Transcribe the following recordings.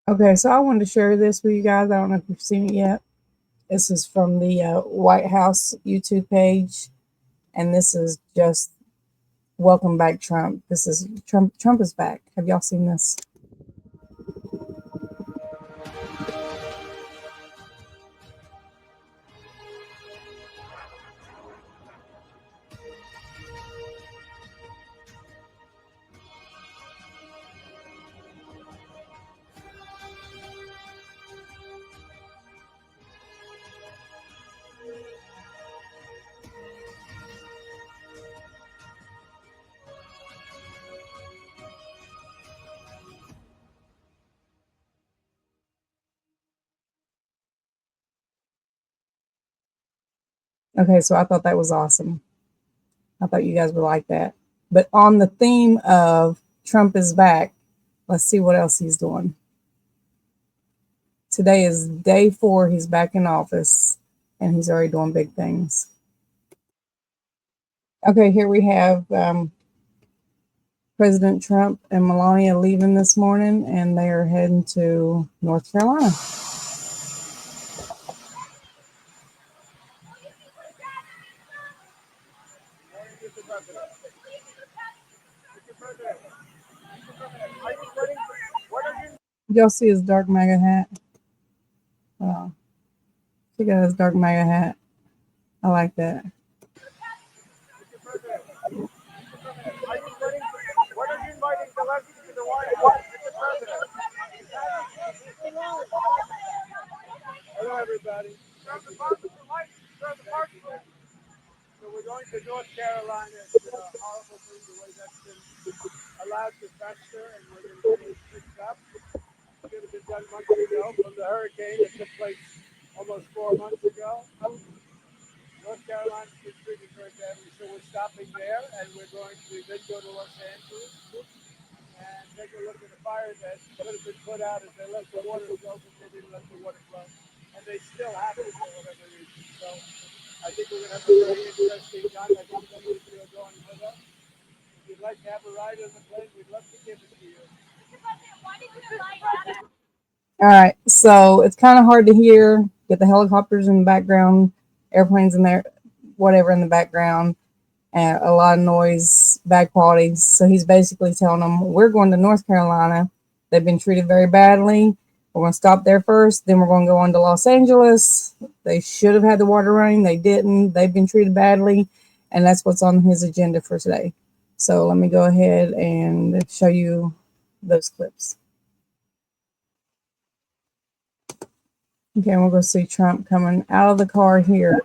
Okay, so I wanted to share this with you guys. I don't know if you've seen it yet. This is from the White House YouTube page, and this is just welcome back Trump. This is Trump. Trump is back. Have y'all seen this? Okay, so I thought that was awesome. I thought you guys would like that. But on the theme of Trump is back, let's see what else he's doing. Today is day 4. He's back in office, and he's already doing big things. Okay, here we have President Trump and Melania leaving this morning, and they are heading to North Carolina. Y'all see his dark MAGA hat? Check out his dark MAGA hat. I like that. Hello, everybody. So we're going to North Carolina. It's a horrible thing the way that's been allowed to fester, and we're going to get it fixed up. It could have been done months ago from the hurricane that took place almost 4 months ago. North Carolina's been treated very badly, so we're stopping there, and we're going to then go to Los Angeles and take a look at the fire that could have been put out as they let the water flow, but they didn't let the water flow, and they still have to for whatever reason. So I think we're going to have a very interesting time. I think some of you are going with us. If you'd like to have a ride on the plane, we'd love to give it to you. All right, so it's kind of hard to hear. Get the helicopters in the background, airplanes in there, whatever in the background, and a lot of noise, bad quality. So he's basically telling them, we're going to North Carolina. They've been treated very badly. We're going to stop there first. Then we're going to go on to Los Angeles. They should have had the water running. They didn't. They've been treated badly. And that's what's on his agenda for today. So let me go ahead and show you those clips. Okay, we'll go see Trump coming out of the car here.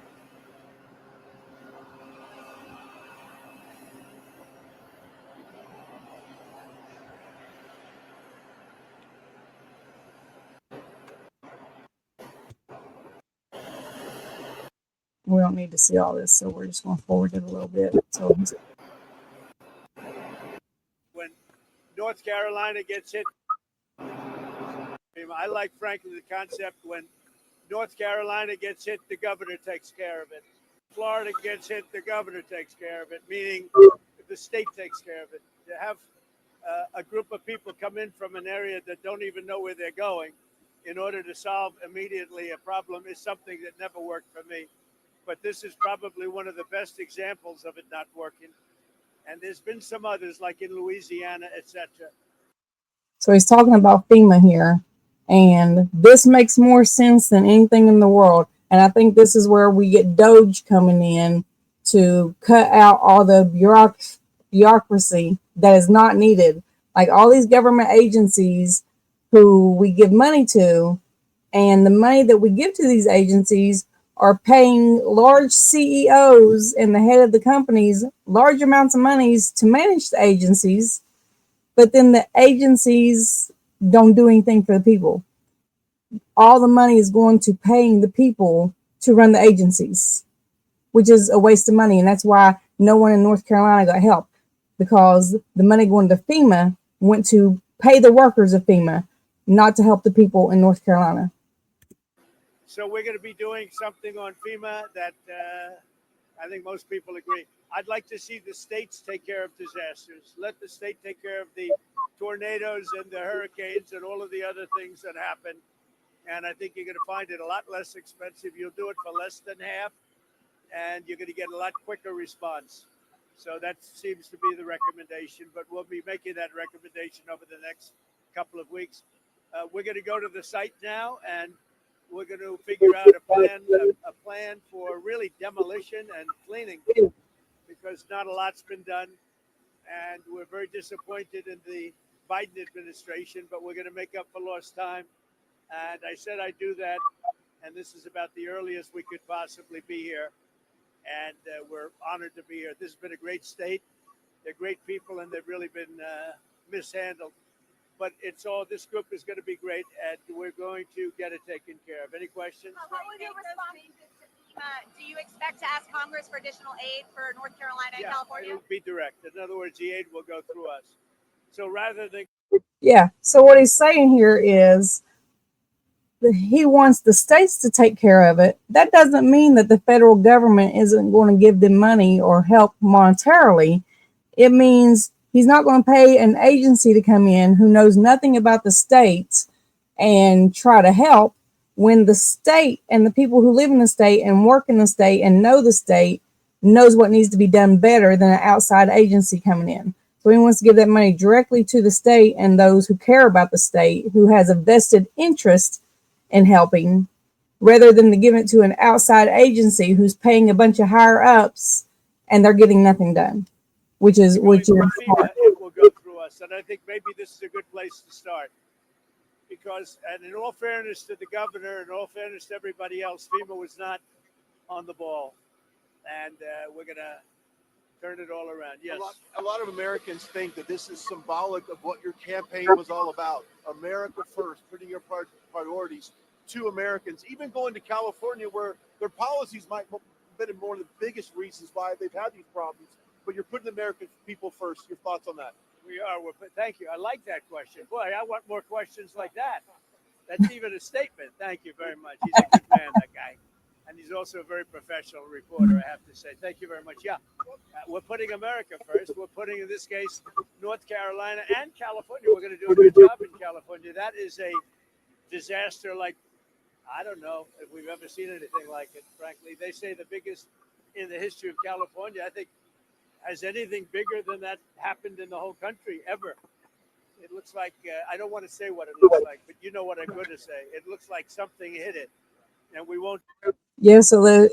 We don't need to see all this, so we're just going to forward it a little bit. So when North Carolina gets hit, I like, frankly, the concept when North Carolina gets hit, the governor takes care of it. Florida gets hit, the governor takes care of it, meaning the state takes care of it. To have a group of people come in from an area that don't even know where they're going in order to solve immediately a problem is something that never worked for me. But this is probably one of the best examples of it not working. And there's been some others, like in Louisiana, etc. So he's talking about FEMA here, and this makes more sense than anything in the world. And I think this is where we get Doge coming in to cut out all the bureaucracy that is not needed. Like all these government agencies who we give money to, and the money that we give to these agencies are paying large CEOs and the head of the companies large amounts of monies to manage the agencies, but then the agencies don't do anything for the people. All the money is going to paying the people to run the agencies, which is a waste of money. And that's why no one in North Carolina got help, because the money going to FEMA went to pay the workers of FEMA, not to help the people in North Carolina. So we're going to be doing something on FEMA that I think most people agree. I'd like to see the states take care of disasters. Let the state take care of the tornadoes and the hurricanes and all of the other things that happen. And I think you're going to find it a lot less expensive. You'll do it for less than half, and you're going to get a lot quicker response. So that seems to be the recommendation, but we'll be making that recommendation over the next couple of weeks. We're going to go to the site now, and we're going to figure out a plan for really demolition and cleaning, because not a lot's been done, and we're very disappointed in the Biden administration, but we're going to make up for lost time. And I said I'd do that, and this is about the earliest we could possibly be here. And we're honored to be here. This has been a great state. They're great people, and they've really been mishandled. But it's all, this group is going to be great, and we're going to get it taken care of. Any questions? What would your response be to FEMA? Do you expect to ask Congress for additional aid for North Carolina and California? It'll be direct. In other words, the aid will go through us. So rather than... Yeah. So what he's saying here is he wants the states to take care of it. That doesn't mean that the federal government isn't going to give them money or help monetarily. It means he's not going to pay an agency to come in who knows nothing about the states and try to help, when the state and the people who live in the state and work in the state and know the state knows what needs to be done better than an outside agency coming in. So he wants to give that money directly to the state and those who care about the state, who has a vested interest in helping, rather than to give it to an outside agency who's paying a bunch of higher ups and they're getting nothing done, which is FEMA, it will go through us. And I think maybe this is a good place to start, because, and in all fairness to the governor and all fairness to everybody else, FEMA was not on the ball, and we're going to turn it all around. Yes. A lot of Americans think that this is symbolic of what your campaign was all about. America first, putting your priorities to Americans, even going to California, where their policies might have been one of the biggest reasons why they've had these problems. But you're putting the American people first. Your thoughts on that? We are. Thank you. I like that question. Boy, I want more questions like that. That's even a statement. Thank you very much. He's a good man, that guy. And he's also a very professional reporter, I have to say. Thank you very much. Yeah, we're putting America first. We're putting, in this case, North Carolina and California. We're going to do a good job in California. That is a disaster like, I don't know if we've ever seen anything like it, frankly. They say the biggest in the history of California. I think, has anything bigger than that happened in the whole country ever? It looks like, I don't want to say what it looks like, but you know what I'm going to say. It looks like something hit it, and we won't. Yeah, so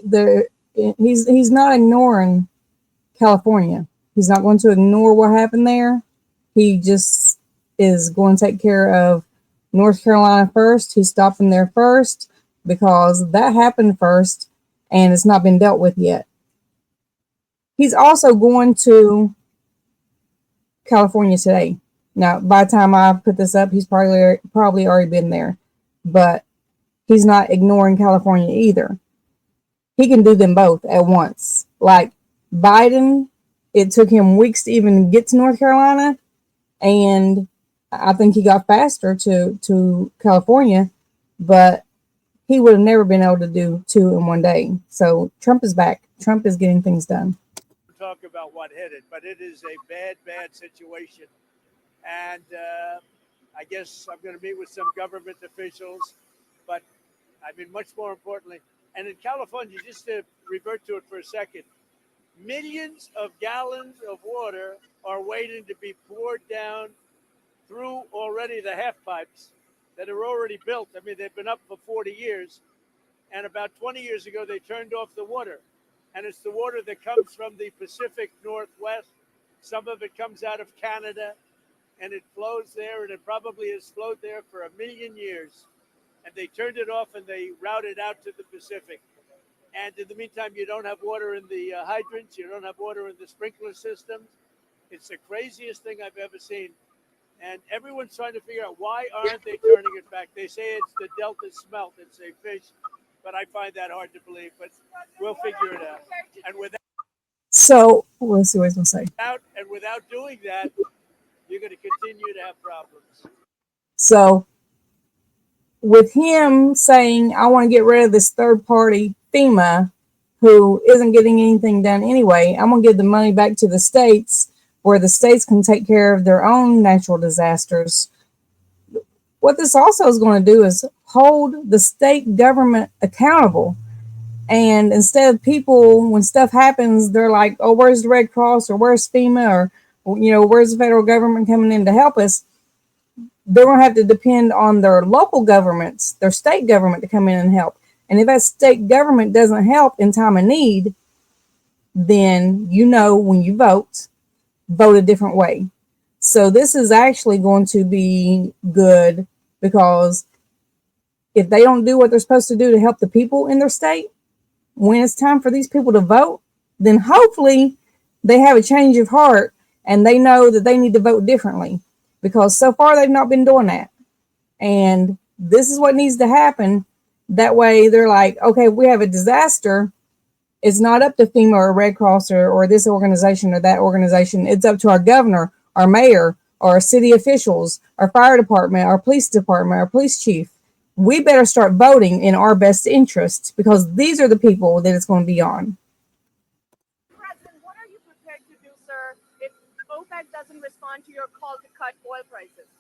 he's not ignoring California. He's not going to ignore what happened there. He just is going to take care of North Carolina first. He's stopping there first because that happened first and it's not been dealt with yet. He's also going to California today. Now, by the time I put this up, he's probably already been there, but he's not ignoring California either. He can do them both at once. Like Biden, it took him weeks to even get to North Carolina, and I think he got faster to California, but he would have never been able to do two in one day. So Trump is back. Trump is getting things done. Talk about what hit it, but it is a bad situation. And I guess I'm going to meet with some government officials, but I mean, much more importantly, and in California, just to revert to it for a second, millions of gallons of water are waiting to be poured down through already the half pipes that are already built. I mean, they've been up for 40 years. And about 20 years ago, they turned off the water. And it's the water that comes from the Pacific Northwest. Some of it comes out of Canada, and it flows there, and it probably has flowed there for 1 million years. And they turned it off, and they routed out to the Pacific. And in the meantime, you don't have water in the hydrants. You don't have water in the sprinkler systems. It's the craziest thing I've ever seen. And everyone's trying to figure out, why aren't they turning it back? They say it's the Delta smelt. It's a fish. But I find that hard to believe. But we'll figure it out. And without, so we'll see what he's going to say. Without doing that, you're going to continue to have problems. So with him saying, I want to get rid of this third party FEMA, who isn't getting anything done anyway. I'm going to give the money back to the states where the states can take care of their own natural disasters. What this also is going to do is hold the state government accountable. And instead of people, when stuff happens, they're like, oh, where's the Red Cross or where's FEMA or, where's the federal government coming in to help us? They're going to have to depend on their local governments, their state government to come in and help. And if that state government doesn't help in time of need, then when you vote a different way. So this is actually going to be good because if they don't do what they're supposed to do to help the people in their state, when it's time for these people to vote, then hopefully they have a change of heart and they know that they need to vote differently, because so far they've not been doing that. And this is what needs to happen. That way they're like, okay, we have a disaster. It's not up to FEMA or Red Cross or this organization or that organization. It's up to our governor, our mayor, our city officials, our fire department, our police chief. We better start voting in our best interest, because these are the people that it's going to be on. President, what are you prepared to do, sir, if OPEC doesn't respond to your call to cut oil prices?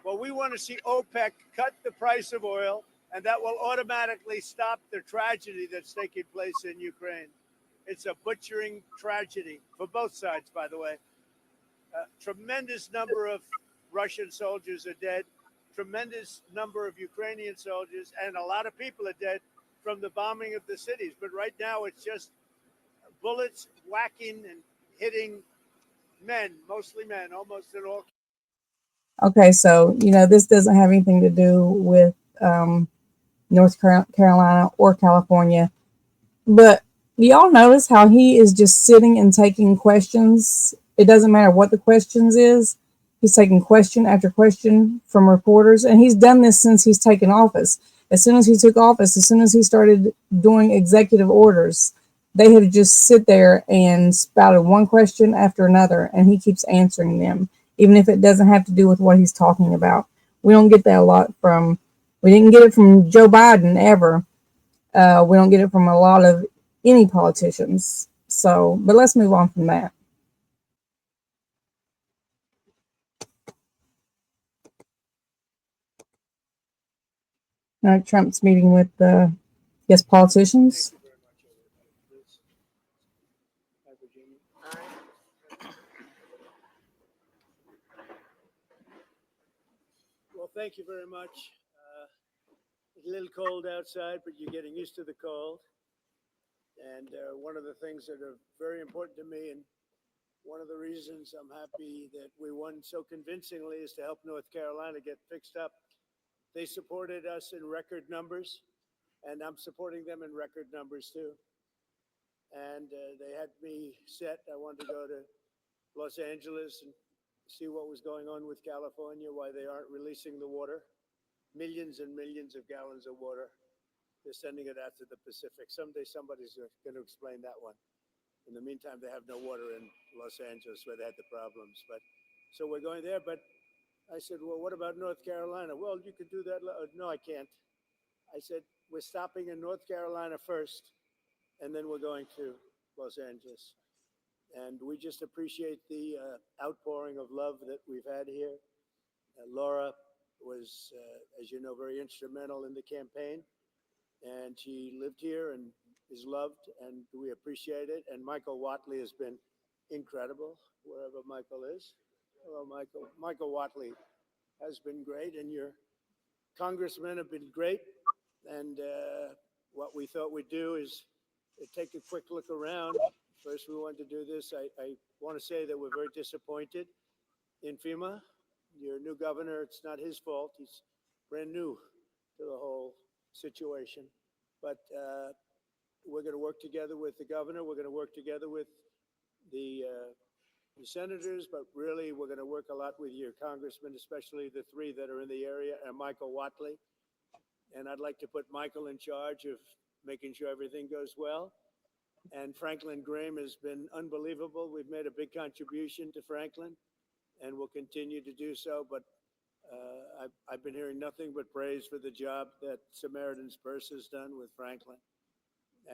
Well, we want to see OPEC cut the price of oil, and that will automatically stop the tragedy that's taking place in Ukraine. It's a butchering tragedy for both sides, by the way. A tremendous number of Russian soldiers are dead. Tremendous number of Ukrainian soldiers, and a lot of people are dead from the bombing of the cities. But right now, it's just bullets whacking and hitting men, mostly men, almost in all. Okay, so, this doesn't have anything to do with North Carolina or California. But y'all notice how he is just sitting and taking questions? It doesn't matter what the questions is. He's taking question after question from reporters, and he's done this since he's taken office. As soon as he took office, as soon as he started doing executive orders, they have just sit there and spouted one question after another, and he keeps answering them, even if it doesn't have to do with what he's talking about. We don't get that a lot we didn't get it from Joe Biden ever. We don't get it from a lot of any politicians. So, but let's move on from that. Trump's meeting with politicians. Well, thank you very much. It's a little cold outside, but you're getting used to the cold. And one of the things that are very important to me, and one of the reasons I'm happy that we won so convincingly, is to help North Carolina get fixed up. They supported us in record numbers, and I'm supporting them in record numbers too. And they had me set. I wanted to go to Los Angeles and see what was going on with California, why they aren't releasing the water. Millions and millions of gallons of water. They're sending it out to the Pacific. Someday somebody's going to explain that one. In the meantime, they have no water in Los Angeles where they had the problems. But so we're going there. But I said, well, what about North Carolina? Well, you could do that. No, I can't. I said, we're stopping in North Carolina first, and then we're going to Los Angeles. And we just appreciate the outpouring of love that we've had here. Laura was, as you know, very instrumental in the campaign. And she lived here and is loved, and we appreciate it. And Michael Whatley has been incredible, wherever Michael is. Hello, Michael. Michael Whatley has been great, and your congressmen have been great. And what we thought we'd do is take a quick look around. First, we wanted to do this. I want to say that we're very disappointed in FEMA. Your new governor, it's not his fault. He's brand new to the whole situation. But we're going to work together with the governor. We're going to work together with the senators, but really we're going to work a lot with your congressmen, especially the three that are in the area, and Michael Whatley. And I'd like to put Michael in charge of making sure everything goes well. And Franklin Graham has been unbelievable. We've made a big contribution to Franklin, and we'll continue to do so. But I've been hearing nothing but praise for the job that Samaritan's Purse has done with Franklin.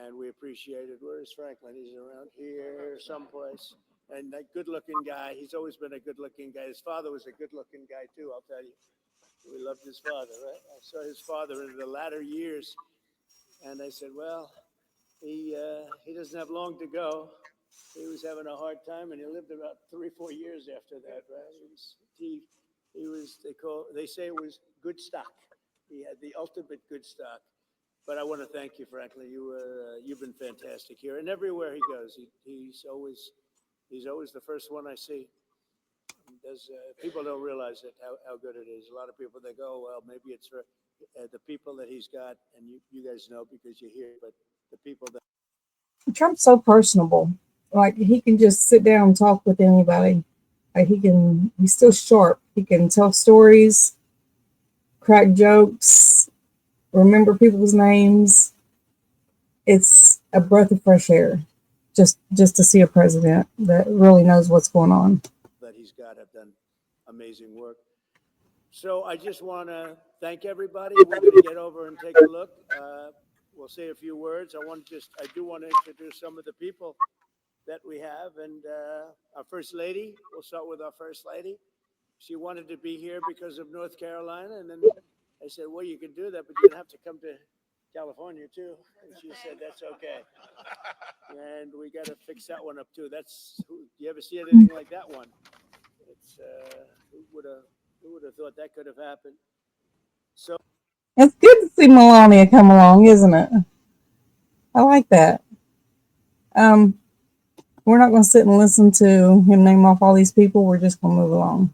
and we appreciate it. Where is Franklin? He's around here someplace. And that good-looking guy, he's always been a good-looking guy. His father was a good-looking guy, too, I'll tell you. We loved his father, right? I saw his father in the latter years, and I said, well, he doesn't have long to go. He was having a hard time, and he lived about 3-4 years after that, right? They say it was good stock. He had the ultimate good stock. But I want to thank you, Franklin. You've been fantastic here, and everywhere he goes, he's always the first one I see. People don't realize it, how good it is. A lot of people, they go, well, maybe it's for the people that he's got, and you guys know because you're here, but the people that. Trump's so personable. Like, he can just sit down and talk with anybody. Like, he's still sharp. He can tell stories, crack jokes, remember people's names. It's a breath of fresh air just to see a president that really knows what's going on. That he's got have done amazing work. So I just want to thank everybody. We're going to get over and take a look. We'll say a few words. I do want to introduce some of the people that we have. And our First Lady, we'll start with our First Lady. She wanted to be here because of North Carolina. And then I said, well, you can do that, but you're going to have to come to California too. And she said, that's okay. And we got to fix that one up too. You ever see anything like that one? It's, who would have thought that could have happened? So it's good to see Melania come along, isn't it? I like that. We're not going to sit and listen to him name off all these people. We're just going to move along.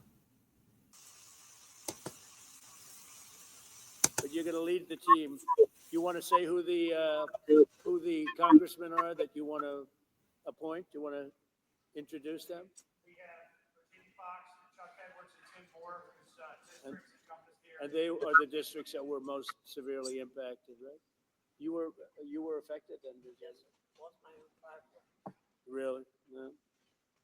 But you're going to lead the team. You want to say who the congressmen are that you want to appoint? You want to introduce them? We have Virginia Fox, Chuck Edwards, and Tim Moore, whose districts encompass the area. And they are the districts that were most severely impacted, right? You were affected then, did you? Yes, lost my own platform. Really? No.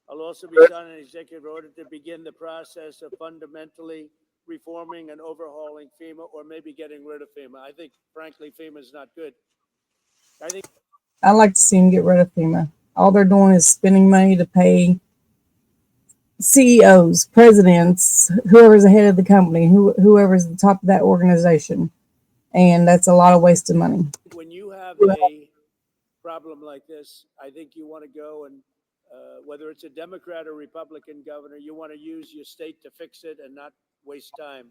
I'll also be signing an executive order to begin the process of fundamentally reforming and overhauling FEMA, or maybe getting rid of FEMA. I think, frankly, FEMA is not good. I'd like to see him get rid of FEMA. All they're doing is spending money to pay CEOs, presidents, whoever's the head of the company, whoever's at the top of that organization. And that's a lot of wasted money. When you have a problem like this, I think you want to go and whether it's a Democrat or Republican governor, you want to use your state to fix it and not waste time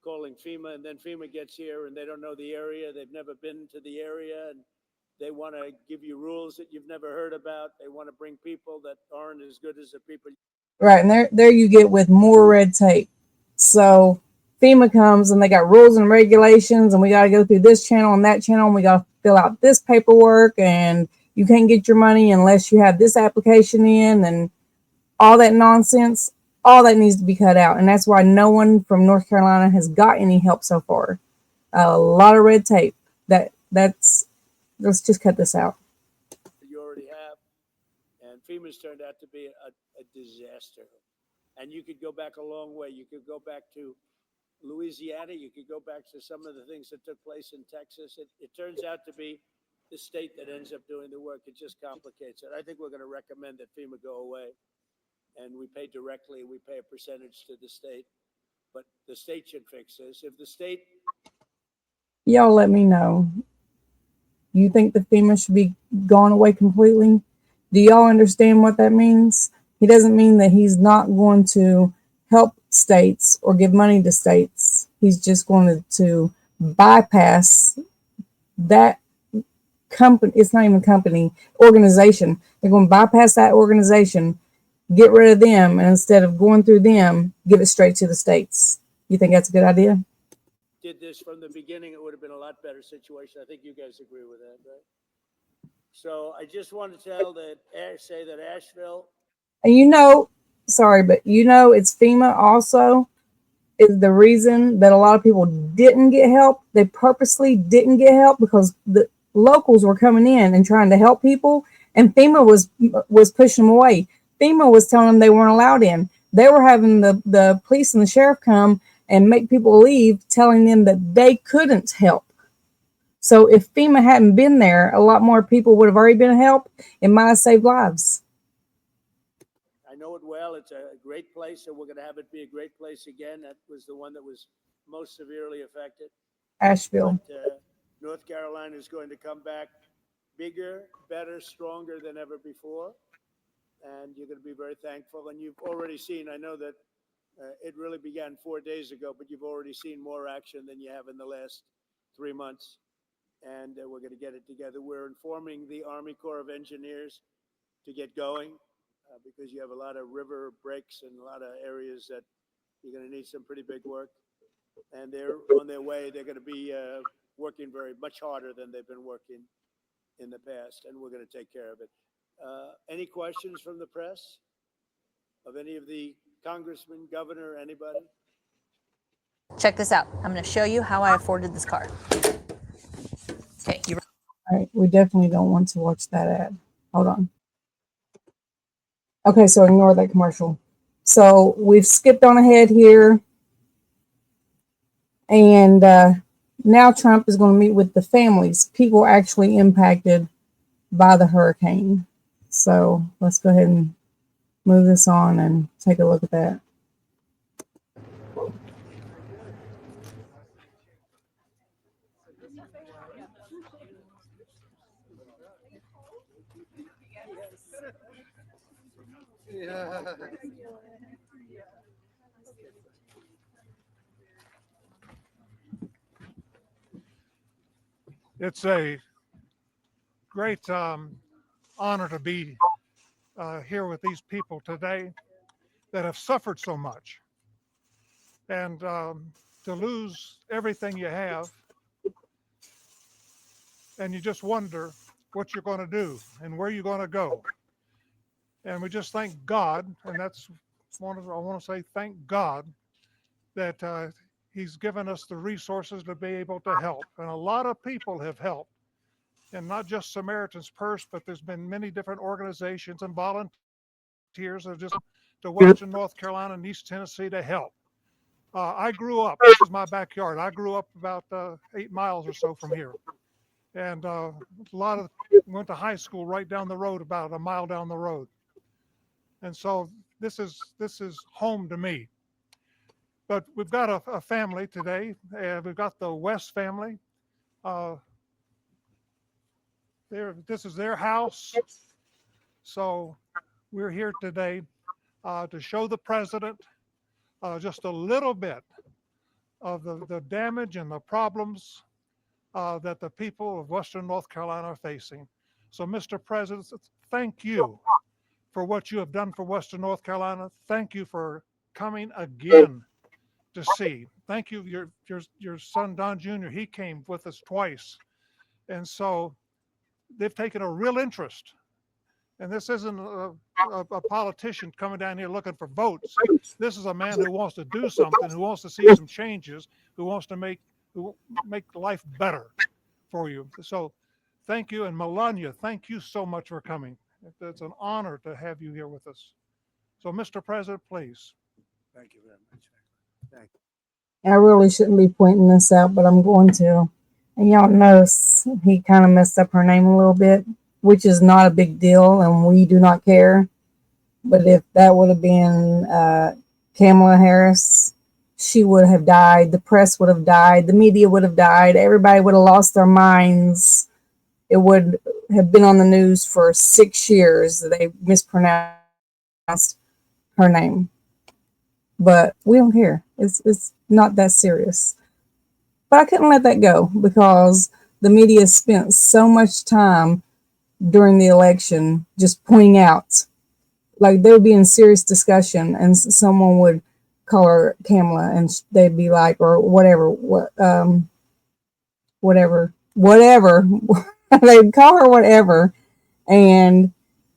calling FEMA. And then FEMA gets here and they don't know the area. They've never been to the area, and they want to give you rules that you've never heard about. They want to bring people that aren't as good as the people. Right. And there you get with more red tape. So FEMA comes and they got rules and regulations, and we got to go through this channel and that channel, and we got to fill out this paperwork, and you can't get your money unless you have this application in, and all that nonsense. All that needs to be cut out. And that's why no one from North Carolina has got any help so far. A lot of red tape. Let's just cut this out. You already have. And FEMA's turned out to be a disaster. And you could go back a long way. You could go back to Louisiana. You could go back to some of the things that took place in Texas. It turns out to be the state that ends up doing the work. It just complicates it. I think we're going to recommend that FEMA go away. And we pay directly, we pay a percentage to the state. But the state should fix this. If the state... Y'all let me know. You think the FEMA should be gone away completely? Do y'all understand what that means? He doesn't mean that he's not going to help states or give money to states. He's just going to bypass that company. It's not even a company, organization. They're going to bypass that organization, get rid of them, and instead of going through them, give it straight to the states. You think that's a good idea? Did this from the beginning, it would have been a lot better situation. I think you guys agree with that, right? So I just want to say that Asheville. And sorry, but it's FEMA also is the reason that a lot of people didn't get help. They purposely didn't get help because the locals were coming in and trying to help people, and FEMA was pushing them away. FEMA was telling them they weren't allowed in. They were having the police and the sheriff come and make people leave, telling them that they couldn't help. So if FEMA hadn't been there, a lot more people would have already been helped. It might have saved lives. I know it well. It's a great place, so we're going to have it be a great place again. That was the one that was most severely affected. Asheville. But North Carolina is going to come back bigger, better, stronger than ever before. And you're going to be very thankful. And you've already seen, I know that it really began 4 days ago, but you've already seen more action than you have in the last 3 months. And we're going to get it together. We're informing the Army Corps of Engineers to get going because you have a lot of river breaks and a lot of areas that you're going to need some pretty big work. And they're on their way. They're going to be working very much harder than they've been working in the past, and we're going to take care of it. Any questions from the press of any of the congressmen, governor, anybody? Check this out. I'm going to show you how I afforded this car. Okay, you All right, we definitely don't want to watch that ad. Hold on. Okay, so ignore that commercial. So we've skipped on ahead here. And now Trump is going to meet with the families, people actually impacted by the hurricane. So let's go ahead and move this on and take a look at that. It's a great honor to be here with these people today that have suffered so much. And to lose everything you have, and you just wonder what you're going to do and where you're going to go. And we just thank God, and that's I want to say thank God that He's given us the resources to be able to help. And a lot of people have helped, and not just Samaritan's Purse, but there's been many different organizations and volunteers that have just to Western North Carolina and East Tennessee to help. I grew up, this is my backyard. I grew up about 8 miles or so from here. And a lot of went to high school right down the road, about a mile down the road. And so this is home to me. But we've got a family today. We've got the West family. This is their house. So we're here today to show the president just a little bit of the damage and the problems that the people of Western North Carolina are facing. So, Mr. President, thank you for what you have done for Western North Carolina. Thank you for coming again to see. Thank you, your son Don Jr. He came with us twice, and so they've taken a real interest. And this isn't a politician coming down here looking for votes. This is a man who wants to do something, who wants to see some changes, who wants to make life better for you. So thank you. And Melania, thank you so much for coming. It's an honor to have you here with us. So, Mr. President, please. Thank you very much. Thank you. And I really shouldn't be pointing this out, but I'm going to. And y'all notice he kind of messed up her name a little bit, which is not a big deal, and we do not care. But if that would have been Kamala Harris, she would have died. The press would have died. The media would have died. Everybody would have lost their minds. It would have been on the news for 6 years. They mispronounced her name. But we don't care. It's not that serious. But I couldn't let that go because the media spent so much time during the election just pointing out, like they would be in serious discussion and someone would call her Kamala and they'd be like, or whatever, whatever, they'd call her whatever, and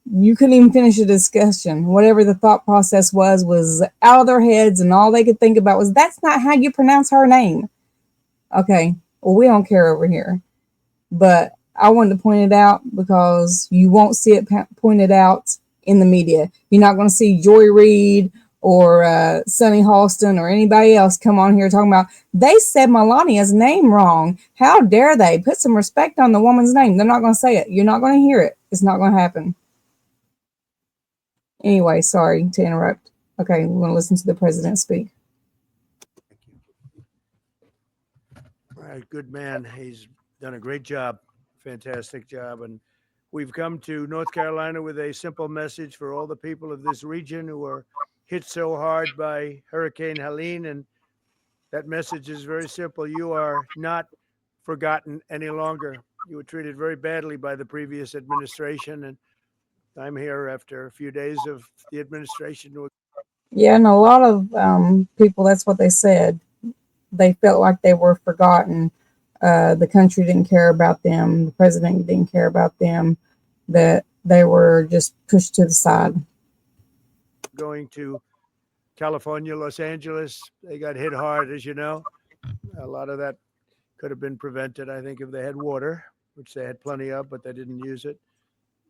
you couldn't even finish a discussion. Whatever the thought process was out of their heads, and all they could think about was, that's not how you pronounce her name. Okay, well, we don't care over here. But I wanted to point it out because you won't see it pointed out in the media. You're not going to see Joy Reid or Sonny Halston or anybody else come on here talking about they said Melania's name wrong. How dare they? Put some respect on the woman's name. They're not going to say it. You're not going to hear it. It's not going to happen. Anyway, sorry to interrupt. Okay, we're going to listen to the president speak. Thank you. All right, good man. He's done a great job, fantastic job. And we've come to North Carolina with a simple message for all the people of this region who are hit so hard by Hurricane Helene. And that message is very simple. You are not forgotten any longer. You were treated very badly by the previous administration. And I'm here after a few days of the administration. Yeah, and a lot of people, that's what they said. They felt like they were forgotten. The country didn't care about them. The president didn't care about them. That they were just pushed to the side. Going to California, Los Angeles, they got hit hard, as you know. A lot of that could have been prevented, I think, if they had water, which they had plenty of, but they didn't use it.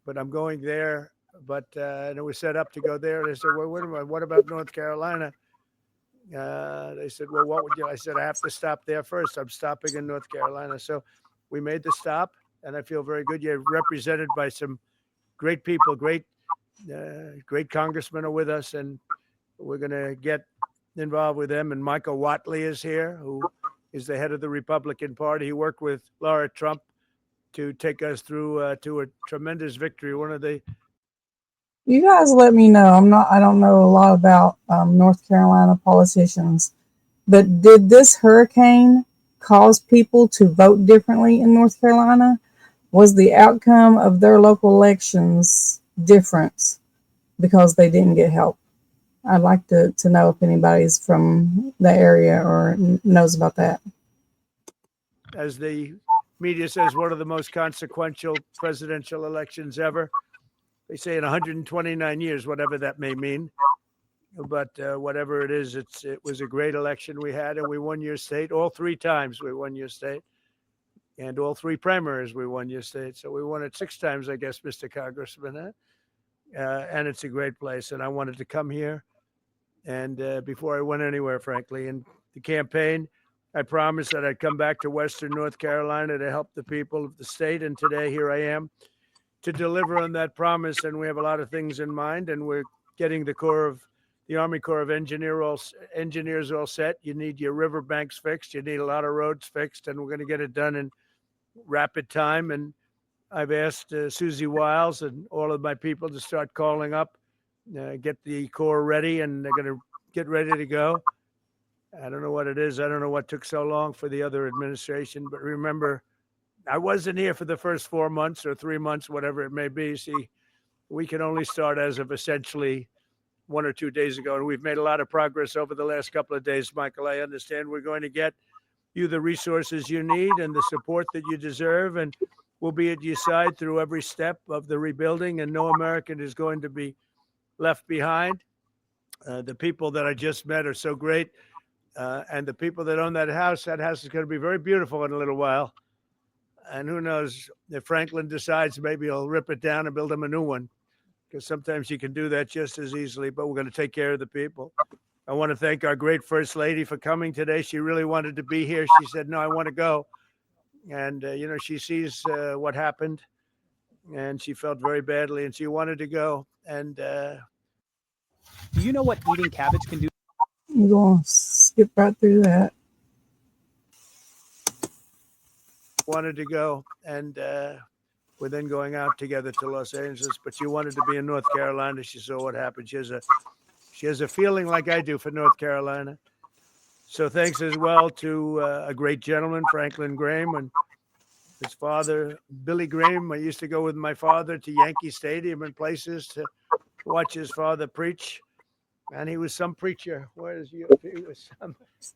But I'm going there, and it was set up to go there. They said, well, what about North Carolina? They said, well, what would you? I said, I have to stop there first. I'm stopping in North Carolina. So we made the stop, and I feel very good. You're represented by some great people, great congressmen are with us, and we're going to get involved with them. And Michael Whatley is here, who is the head of the Republican Party. He worked with Laura Trump to take us through to a tremendous victory. One of the You guys let me know. I don't know a lot about North Carolina politicians, but did this hurricane cause people to vote differently in North Carolina? Was the outcome of their local elections different because they didn't get help? I'd like to know if anybody's from the area or knows about that. As the media says, one of the most consequential presidential elections ever. They say in 129 years, whatever that may mean. But whatever it is, it was a great election we had, and we won your state. All 3 times we won your state. And all 3 primaries we won your state. So we won it 6 times, I guess, Mr. Congressman. And it's a great place. And I wanted to come here. And before I went anywhere, frankly, in the campaign, I promised that I'd come back to Western North Carolina to help the people of the state. And today, here I am to deliver on that promise. And we have a lot of things in mind. And we're getting the Army Corps of Engineers all set. You need your riverbanks fixed. You need a lot of roads fixed. And we're going to get it done in rapid time. And I've asked Susie Wiles and all of my people to start calling up, get the Corps ready, and they're going to get ready to go. I don't know what it is. I don't know what took so long for the other administration. But remember, I wasn't here for the first 4 months or 3 months, whatever it may be. See, we can only start as of essentially 1 or 2 days ago. And we've made a lot of progress over the last couple of days, Michael. I understand we're going to get you the resources you need and the support that you deserve. And we'll be at your side through every step of the rebuilding. And no American is going to be left behind. The people that I just met are so great. And the people that own that house is going to be very beautiful in a little while. And who knows, if Franklin decides, maybe he'll rip it down and build him a new one, because sometimes you can do that just as easily. But we're going to take care of the people. I want to thank our great First Lady for coming today. She really wanted to be here. She said, no, I want to go. And, she sees what happened, and she felt very badly, and she wanted to go. And do you know what eating cabbage can do? I'm going to skip right through that. Wanted to go, and we're then going out together to Los Angeles. But she wanted to be in North Carolina. She saw what happened. She has a feeling like I do for North Carolina. So thanks as well to a great gentleman, Franklin Graham, and his father, Billy Graham. I used to go with my father to Yankee Stadium and places to watch his father preach. And he was some preacher.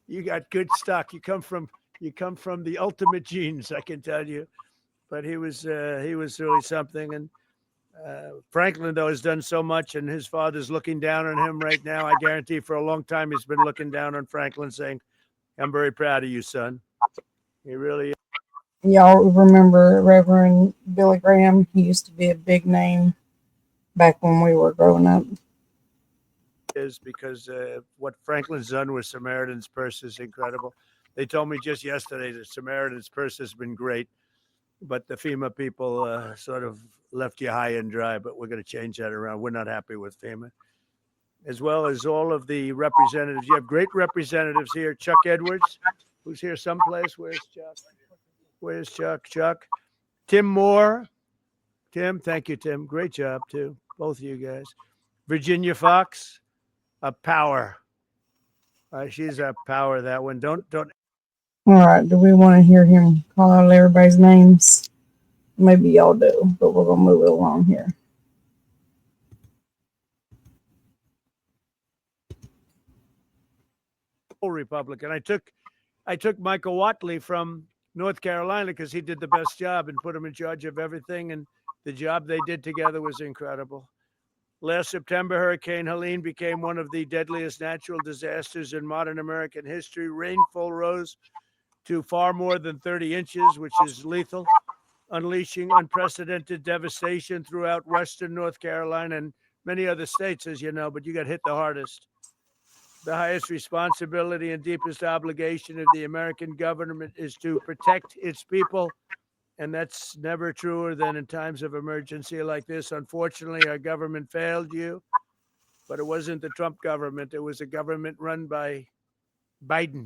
You got good stock. You come from the ultimate genes, I can tell you. But he was really something. And Franklin, though, has done so much, and his father's looking down on him right now. I guarantee for a long time he's been looking down on Franklin, saying, I'm very proud of you, son. He really is. Y'all remember Reverend Billy Graham? He used to be a big name back when we were growing up. is because what Franklin's done with Samaritan's Purse is incredible. They told me just yesterday that Samaritan's Purse has been great, but the FEMA people sort of left you high and dry, but we're going to change that around. We're not happy with FEMA. As well as all of the representatives. You have great representatives here. Chuck Edwards, who's here someplace. Where's Chuck? Where's Chuck? Chuck. Tim Moore. Tim, thank you, Tim. Great job, too. Both of you guys. Virginia Fox, a power. She's a power, that one. Don't. All right. Do we want to hear him call out everybody's names? Maybe y'all do, but we're going to move it along here. Republican. I took Michael Watley from North Carolina because he did the best job and put him in charge of everything. And the job they did together was incredible. Last September, Hurricane Helene became one of the deadliest natural disasters in modern American history. Rainfall rose to far more than 30 inches, which is lethal, unleashing unprecedented devastation throughout Western North Carolina and many other states, as you know, but you got hit the hardest. The highest responsibility and deepest obligation of the American government is to protect its people. And that's never truer than in times of emergency like this. Unfortunately, our government failed you, but it wasn't the Trump government. It was a government run by Biden.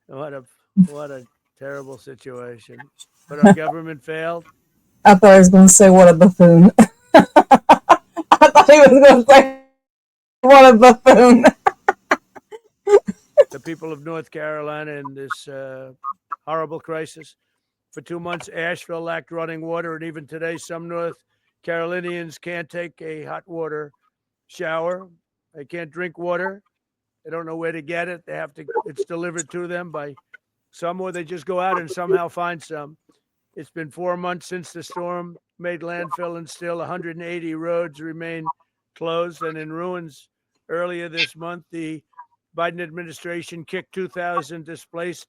What a terrible situation. But our government failed. I thought he was going to say, what a buffoon. I thought he was going to say, what a buffoon. The people of North Carolina in this horrible crisis. For 2 months, Asheville lacked running water, and even today, some North Carolinians can't take a hot water shower. They can't drink water. They don't know where to get it. It's delivered to them by some, or they just go out and somehow find some. It's been 4 months since the storm made landfill, and still 180 roads remain closed and in ruins. Earlier this month, the Biden administration kicked 2,000 displaced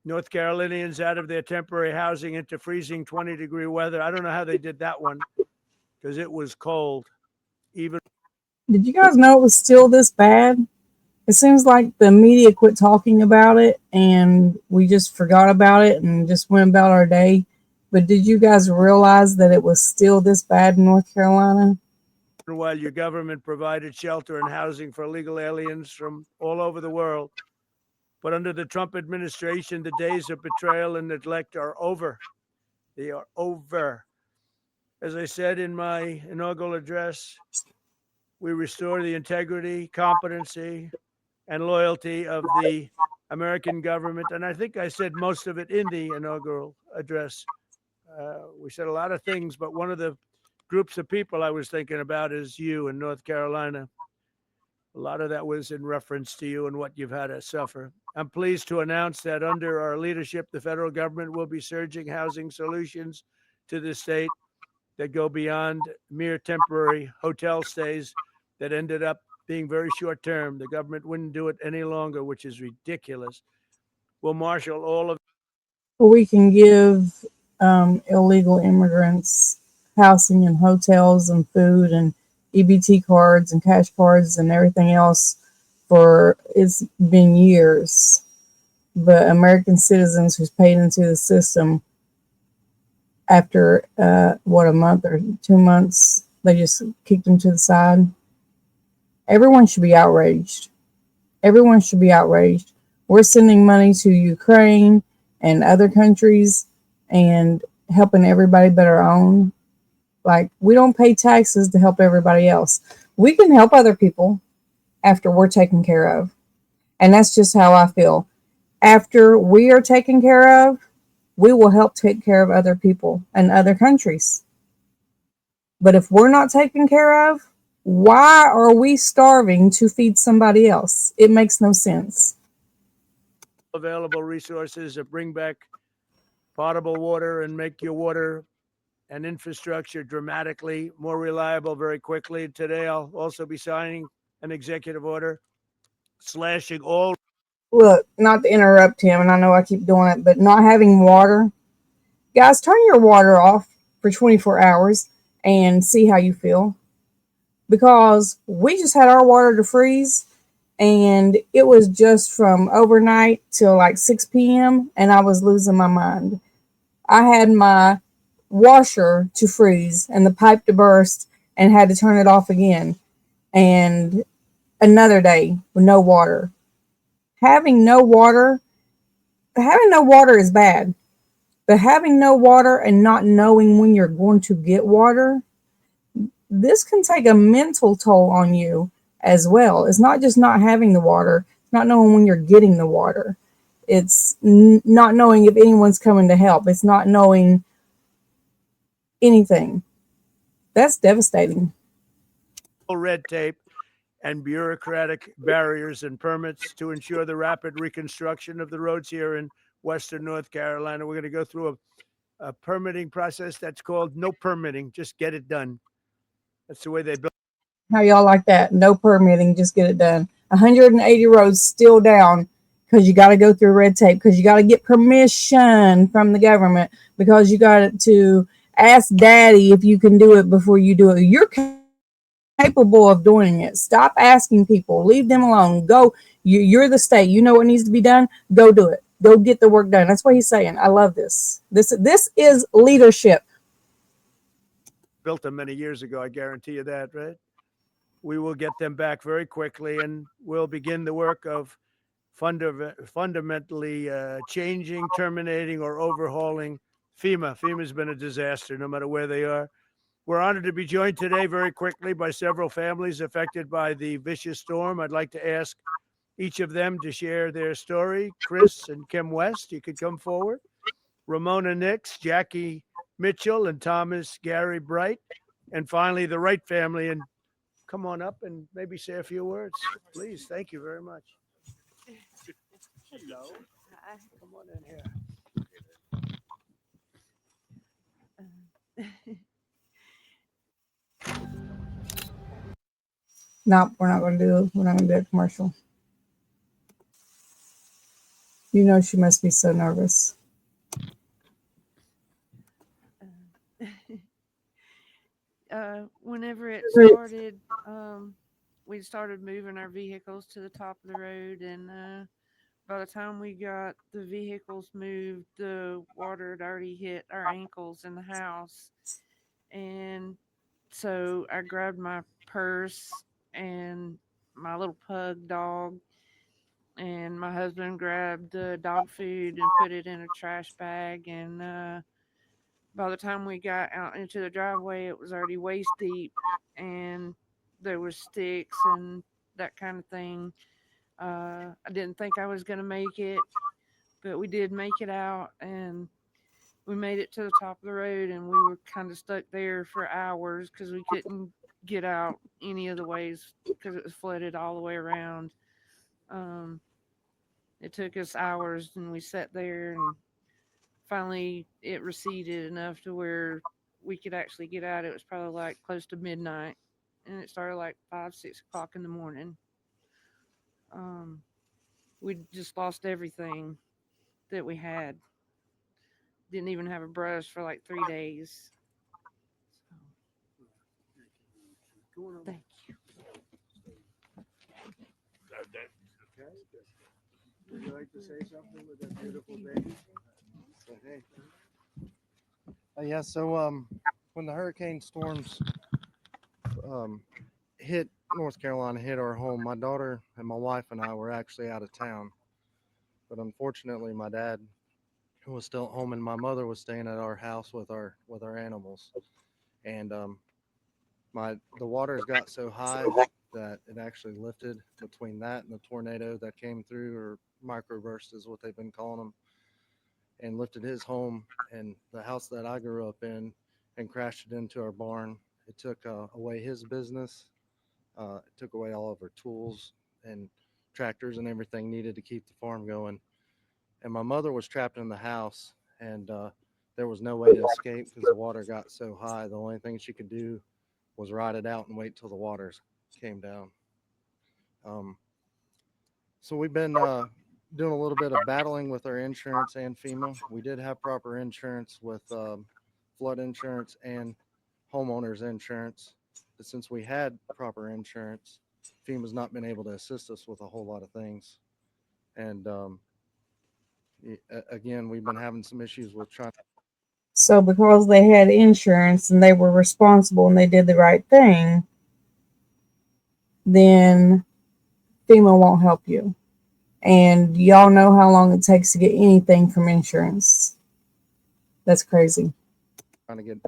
North Carolinians out of their temporary housing into freezing 20-degree weather. I don't know how they did that one because it was cold. Even did you guys know it was still this bad? It seems like the media quit talking about it and we just forgot about it and just went about our day. But did you guys realize that it was still this bad in North Carolina? While your government provided shelter and housing for illegal aliens from all over the world. But under the Trump administration, the days of betrayal and neglect are over. They are over. As I said in my inaugural address, we restore the integrity, competency, and loyalty of the American government. And I think I said most of it in the inaugural address. We said a lot of things, but one of the groups of people I was thinking about is you in North Carolina. A lot of that was in reference to you and what you've had to suffer. I'm pleased to announce that under our leadership, the federal government will be surging housing solutions to the state that go beyond mere temporary hotel stays that ended up being very short term. The government wouldn't do it any longer, which is ridiculous. We'll marshal all of. We can give illegal immigrants housing and hotels and food and EBT cards and cash cards and everything else for it's been years. But American citizens who's paid into the system after a month or 2 months, they just kicked them to the side. Everyone should be outraged. Everyone should be outraged. We're sending money to Ukraine and other countries and helping everybody but our own. Like, we don't pay taxes to help everybody else. We can help other people after we're taken care of. And that's just how I feel. After we are taken care of, we will help take care of other people and other countries. But if we're not taken care of, why are we starving to feed somebody else? It makes no sense. Available resources that bring back potable water and make your water and infrastructure dramatically more reliable very quickly. Today, I'll also be signing an executive order slashing all. Look, not to interrupt him, and I know I keep doing it, but not having water. Guys, turn your water off for 24 hours and see how you feel. because we just had our water to freeze, and it was just from overnight till like 6 p.m. and I was losing my mind. I had my washer to freeze and the pipe to burst and had to turn it off again. And another day with no water. Having no water, having no water is bad. But having no water and not knowing when you're going to get water, this can take a mental toll on you as well. It's not just not having the water, it's not knowing when you're getting the water. It's not knowing if anyone's coming to help. It's not knowing anything. That's devastating. Red tape and bureaucratic barriers and permits to ensure the rapid reconstruction of the roads here in Western North Carolina. We're going to go through a permitting process that's called no permitting, just get it done. That's the way they built. How y'all like that? No permitting, just get it done. 180 roads still down because you got to go through red tape, because you got to get permission from the government, because you got to ask daddy if you can do it before you do it. You're capable of doing it. Stop asking people. Leave them alone. Go. You're the state. You know what needs to be done. Go do it. Go get the work done. That's what he's saying. I love this. This is leadership. Built them many years ago. I guarantee you that, right? We will get them back very quickly, and we'll begin the work of fundamentally changing, terminating, or overhauling FEMA. FEMA's been a disaster, no matter where they are. We're honored to be joined today very quickly by several families affected by the vicious storm. I'd like to ask each of them to share their story. Chris and Kim West, you could come forward. Ramona Nix, Jackie Mitchell, and Thomas Gary Bright. And finally, the Wright family. And come on up and maybe say a few words, please. Thank you very much. Hello. Hi. Come on in here. No, we're not going to do it. We're not going to do a commercial. You know she must be so nervous. Whenever it started, we started moving our vehicles to the top of the road, and by the time we got the vehicles moved, the water had already hit our ankles in the house. And so I grabbed my purse and my little pug dog, and my husband grabbed the dog food and put it in a trash bag. And by the time we got out into the driveway, it was already waist deep, and there were sticks and that kind of thing. I didn't think I was going to make it, but we did make it out, and we made it to the top of the road, and we were kind of stuck there for hours because we couldn't get out any of the ways because it was flooded all the way around. Um, it took us hours, and we sat there, and finally it receded enough to where we could actually get out. It was probably like close to midnight, and it started like 5, 6 o'clock in the morning. Um, we just lost everything that we had. Didn't even have a brush for like 3 days. Thank you. Would you like to say something with that beautiful baby? Hey. Yeah, so when the hurricane storms hit North Carolina, hit our home, my daughter and my wife and I were actually out of town. But unfortunately, my dad was still at home, and my mother was staying at our house with our animals. And the waters got so high that it actually lifted between that and the tornado that came through, or microburst is what they've been calling them, and lifted his home and the house that I grew up in, and crashed it into our barn. It took away his business. It took away all of our tools and tractors and everything needed to keep the farm going. And my mother was trapped in the house, and there was no way to escape because the water got so high. The only thing she could do was ride it out and wait till the waters came down. So we've been doing a little bit of battling with our insurance and FEMA. We did have proper insurance with flood insurance and homeowners insurance. But since we had proper insurance, FEMA's not been able to assist us with a whole lot of things. And again, we've been having some issues with trying. So because they had insurance and they were responsible and they did the right thing, then FEMA won't help you. And y'all know how long it takes to get anything from insurance. That's crazy. Trying to get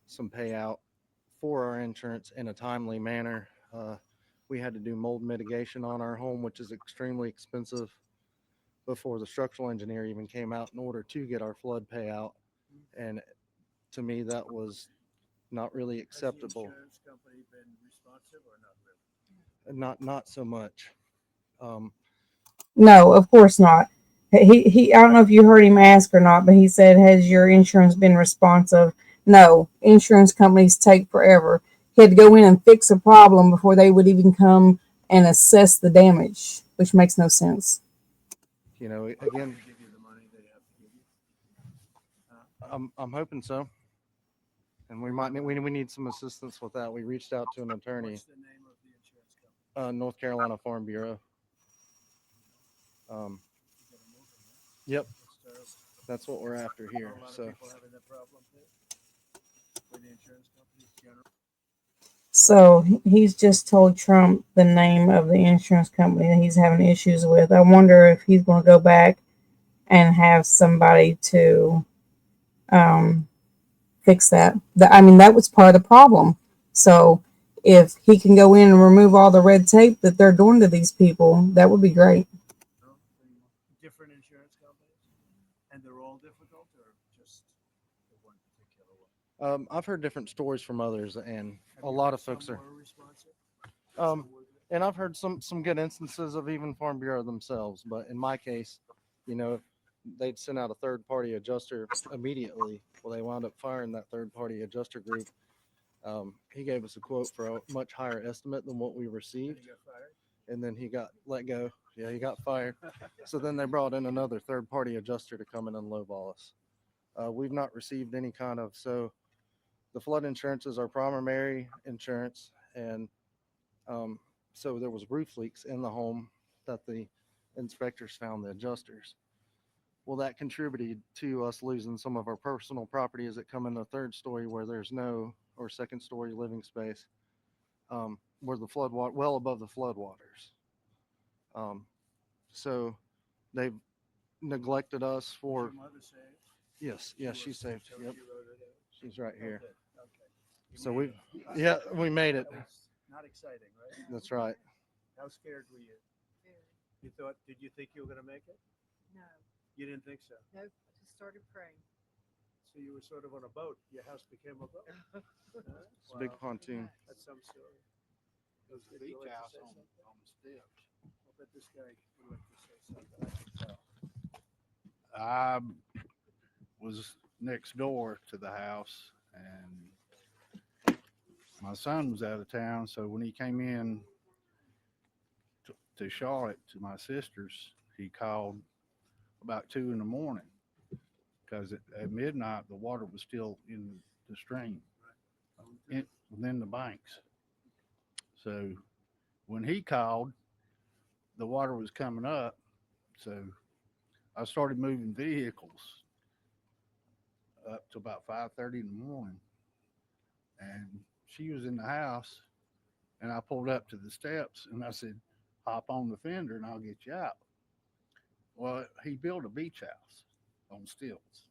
some payout for our insurance in a timely manner. We had to do mold mitigation on our home, which is extremely expensive, before the structural engineer even came out in order to get our flood payout. And to me, that was not really acceptable. Has the insurance company been responsive or not really? Not so much. No, of course not. He I don't know if you heard him ask or not, but he said, has your insurance been responsive? No, insurance companies take forever. He had to go in and fix a problem before they would even come and assess the damage, which makes no sense. You know, again, Give you the money they have to give you. I'm hoping so. And we need some assistance with that. We reached out to an attorney. What's the name of the insurance company? North Carolina Farm Bureau. Yep, that's what we're after here. So People having that problem too? With the insurance companies generally? So he's just told Trump the name of the insurance company that he's having issues with. I wonder if he's going to go back and have somebody to fix that. I mean, that was part of the problem. So if he can go in and remove all the red tape that they're doing to these people, that would be great. Different insurance companies, and they're all difficult, or just the one particular one? I've heard different stories from others, and a lot of folks are. Responsive. And I've heard some good instances of even Farm Bureau themselves. But in my case, you know, they'd send out a third party adjuster immediately. Well, they wound up firing that third party adjuster group. He gave us a quote for a much higher estimate than what we received. And you got fired? And then he got let go. Yeah, he got fired. So then they brought in another third party adjuster to come in and lowball us. We've not received any kind of, so the flood insurance is our primary insurance. And so there was roof leaks in the home that the inspectors found the adjusters. Well, that contributed to us losing some of our personal property as it come in the third story where there's no, or second story living space, where the flood water, well above the flood waters. So they've neglected us for. Your mother saved? Yes, she's saved. So Yep, you wrote it out? she's right here. Okay. So we made it. That was not exciting, right? That's right. How scared were you? Very. Did you think you were going to make it? No. You didn't think so? Nope. I just started praying. So you were sort of on a boat. Your house became a boat. It's a big pontoon. That's some story. It was the beach house on the steps. I bet this guy would like to say something. I can tell. I was next door to the house, and my son was out of town. So when he came in to Charlotte to my sister's, he called about 2 a.m. because at midnight the water was still in the stream, within the banks. So when he called, the water was coming up. So I started moving vehicles up to about 5:30 in the morning, and she was in the house, and I pulled up to the steps and I said, hop on the fender and I'll get you out. Well, he built a beach house on stilts,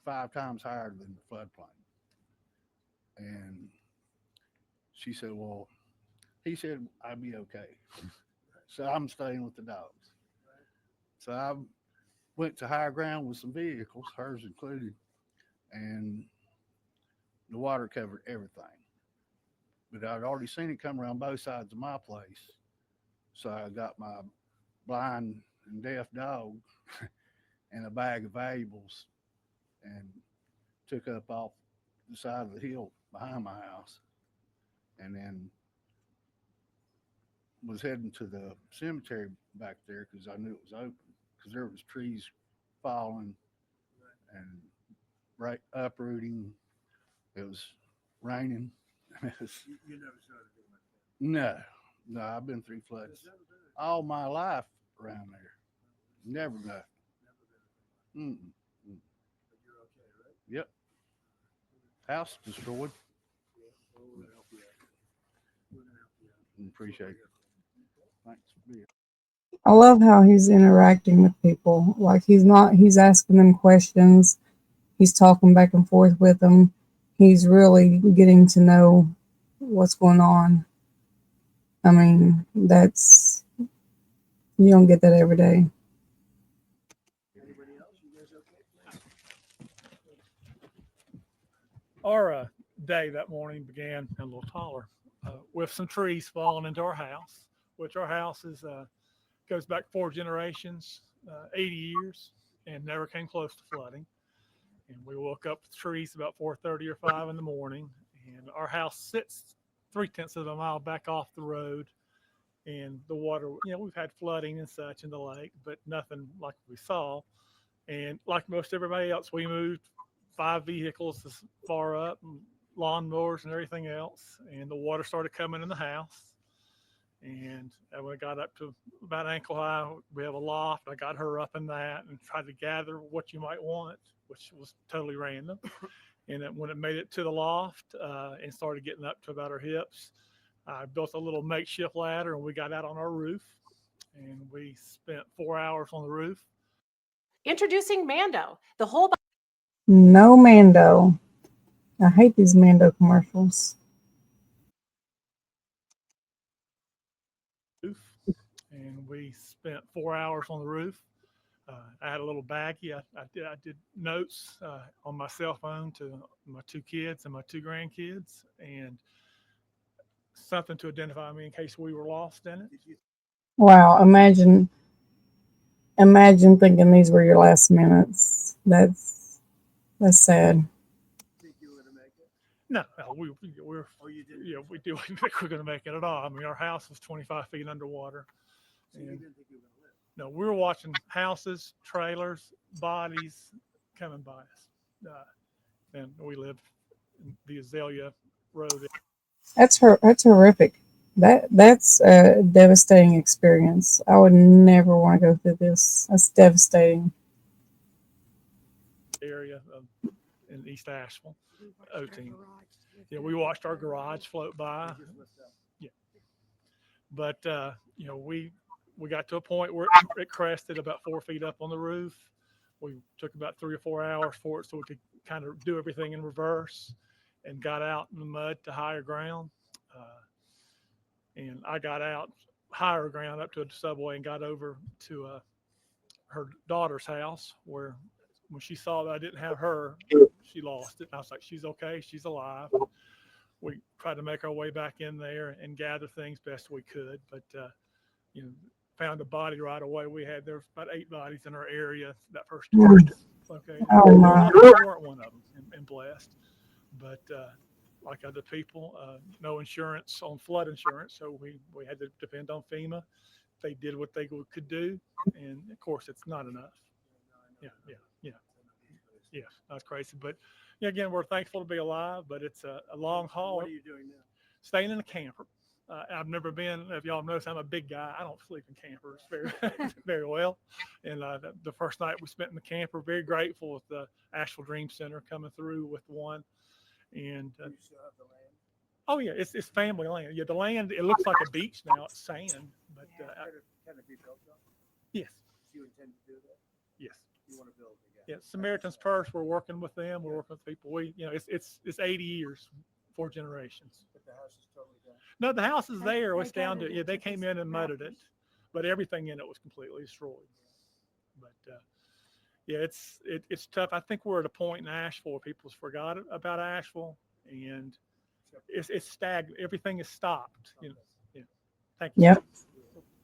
5 times higher than the floodplain. And she said, well, he said I'd be okay. So I'm staying with the dogs. So I went to higher ground with some vehicles, hers included, and the water covered everything. But I'd already seen it come around both sides of my place. So I got my blind and deaf dog and a bag of valuables and took up off the side of the hill behind my house, and then was heading to the cemetery back there because I knew it was open, because there was trees falling and right uprooting. It was raining, No, no, I've been through floods all my life around there. Never nothing. Mm-mm. Yep. House destroyed. Appreciate it. Thanks for being. I love how he's interacting with people. Like he's asking them questions. He's talking back and forth with them. He's really getting to know what's going on. I mean, you don't get that every day. Our day that morning began a little taller with some trees falling into our house, which our house goes back 4 generations, 80 years, and never came close to flooding. And we woke up with trees about 4:30 or 5 in the morning, and our house sits 3/10 of a mile back off the road. And the water, we've had flooding and such in the lake, but nothing like we saw. And like most everybody else, we moved 5 vehicles as far up, and lawnmowers and everything else. And the water started coming in the house. And when I got up to about ankle high, we have a loft. I got her up in that and tried to gather what you might want, which was totally random. And when it made it to the loft and started getting up to about her hips, I built a little makeshift ladder and we got out on our roof. And we spent 4 hours on the roof. Introducing Mando, the whole. No Mando. I hate these Mando commercials. And we spent 4 hours on the roof. I had a little baggie. I did notes on my cell phone to my 2 kids and my 2 grandkids, and something to identify me in case we were lost in it. Wow, imagine thinking these were your last minutes. That's sad. No, we're we didn't think we were going to make it at all. I mean, our house was 25 feet underwater. So you didn't think you were going to live? No, we were watching houses, trailers, bodies coming by us. And we lived in the Azalea Road. That's horrific. That's a devastating experience. I would never want to go through this. That's devastating. Area in East Asheville, O-Team. Yeah, we watched our garage float by. Yeah, but we got to a point where it crested about 4 feet up on the roof. We took about 3 or 4 hours for it so we could kind of do everything in reverse, and got out in the mud to higher ground. And I got out higher ground up to a subway and got over to her daughter's house, where when she saw that I didn't have her, she lost it. And I was like, she's okay, she's alive. We tried to make our way back in there and gather things best we could, but found a body right away. There was about 8 bodies in our area that first day. Okay, oh my. We weren't one of them, and blessed. But like other people, no insurance on flood insurance, so we had to depend on FEMA. They did what they could do, and of course, it's not enough. Yeah, that's crazy. But again, we're thankful to be alive, but it's a long haul. What are you doing now? Staying in a camper. I've never been, if y'all notice, I'm a big guy. I don't sleep in campers very well. And the first night we spent in the camper, very grateful with the Asheville Dream Center coming through with one. And You still have the land? oh yeah, it's family land. Yeah, the land, it looks like a beach now. It's sand, but Can it be built on? yes, Do you intend to do that? yes. You want to build again? Yeah, Samaritan's Purse. We're working with them. We're working with people. It's 80 years, 4 generations. But the house is totally done. No, the house is there. It's down to they came in and mudded it, but everything in it was completely destroyed. But it's tough. I think we're at a point in Asheville where people's forgot about Asheville, and it's stagnant. Everything is stopped. Yeah. Thank you. Yep.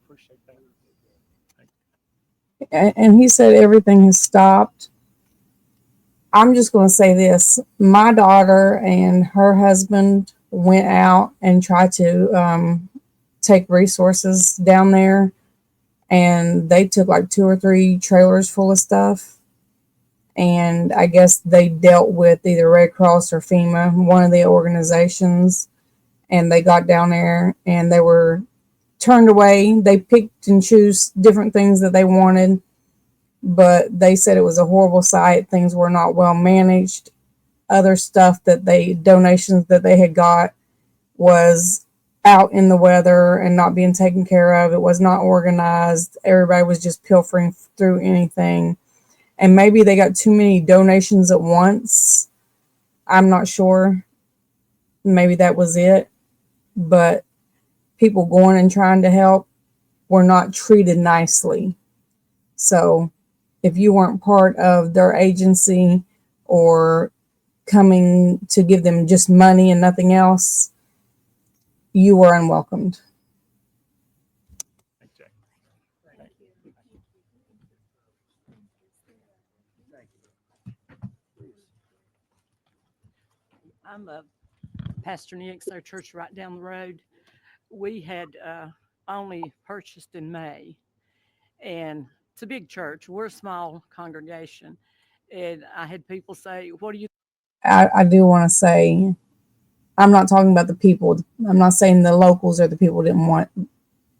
Appreciate that. And he said everything has stopped. I'm just going to say this. My daughter and her husband went out and tried to take resources down there, and they took like 2 or 3 trailers full of stuff. And I guess they dealt with either Red Cross or FEMA, one of the organizations. and they got down there and they were turned away. They picked and chose different things that they wanted, but they said it was a horrible sight. Things were not well managed. Other stuff that donations that they had got was out in the weather and not being taken care of. It was not organized. Everybody was just pilfering through anything. And maybe they got too many donations at once. I'm not sure. Maybe that was it. But people going and trying to help were not treated nicely. So if you weren't part of their agency or coming to give them just money and nothing else, you were unwelcomed. I'm a Pastor Nick's, our church right down the road. We had only purchased in May, and it's a big church. We're a small congregation, and I had people say, "What do you?" I do want to say, I'm not talking about the people. I'm not saying the locals or the people didn't want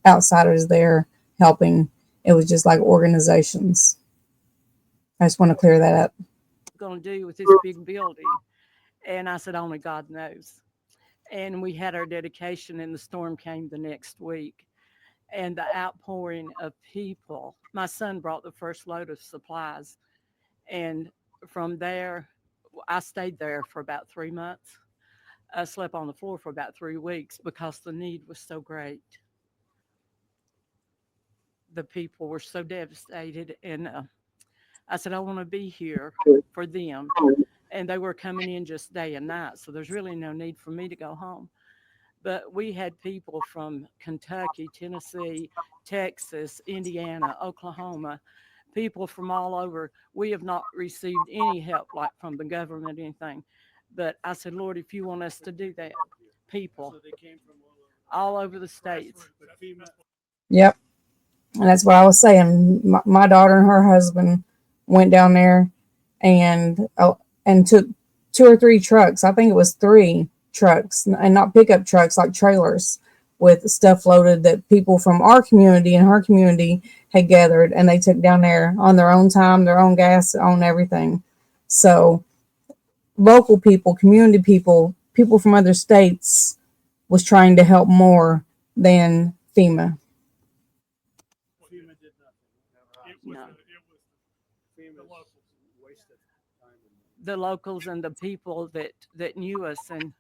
outsiders there helping. It was just like organizations. I just want to clear that up. Going to do with this big building?" And I said, "Only God knows." And we had our dedication, and the storm came the next week. And the outpouring of people. My son brought the first load of supplies. And from there, I stayed there for about 3 months. I slept on the floor for about 3 weeks because the need was so great. The people were so devastated. And I said, I want to be here for them. And they were coming in just day and night. So there's really no need for me to go home. But we had people from Kentucky, Tennessee, Texas, Indiana, Oklahoma, people from all over. We have not received any help like from the government or anything. But I said, Lord, if you want us to do that, people all over the states. Yep. And that's what I was saying. My daughter and her husband went down there and took 2 or 3 trucks. I think it was 3 trucks, and not pickup trucks, like trailers with stuff loaded that people from our community and her community had gathered, and they took down there on their own time, their own gas, own everything. So local people, community people, people from other states was trying to help more than FEMA. No. The locals and the people that knew us. And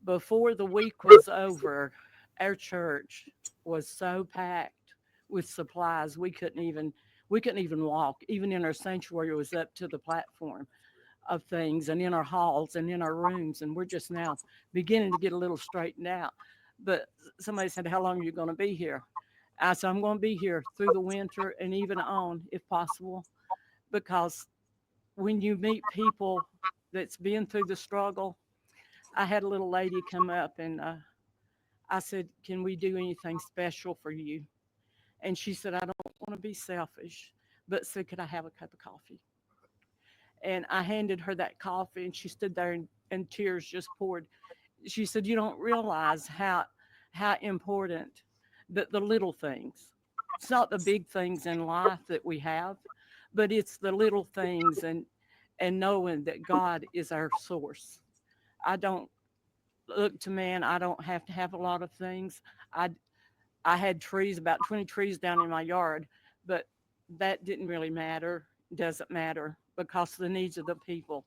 before the week was over, our church was so packed with supplies we couldn't even walk. Even in our sanctuary, it was up to the platform of things, and in our halls and in our rooms. And we're just now beginning to get a little straightened out. But somebody said, "How long are you going to be here?" I said, "I'm going to be here through the winter and even on, if possible," because when you meet people that's been through the struggle. I had a little lady come up, and I said, "Can we do anything special for you?" And she said, "I don't want to be selfish, but said, could I have a cup of coffee?" And I handed her that coffee, and she stood there, and tears just poured. She said, "You don't realize how important the little things. It's not the big things in life that we have, but it's the little things, and knowing that God is our source. I don't look to man. I don't have to have a lot of things. I I had trees, about 20 trees down in my yard, but that didn't really matter. Doesn't matter because the needs of the people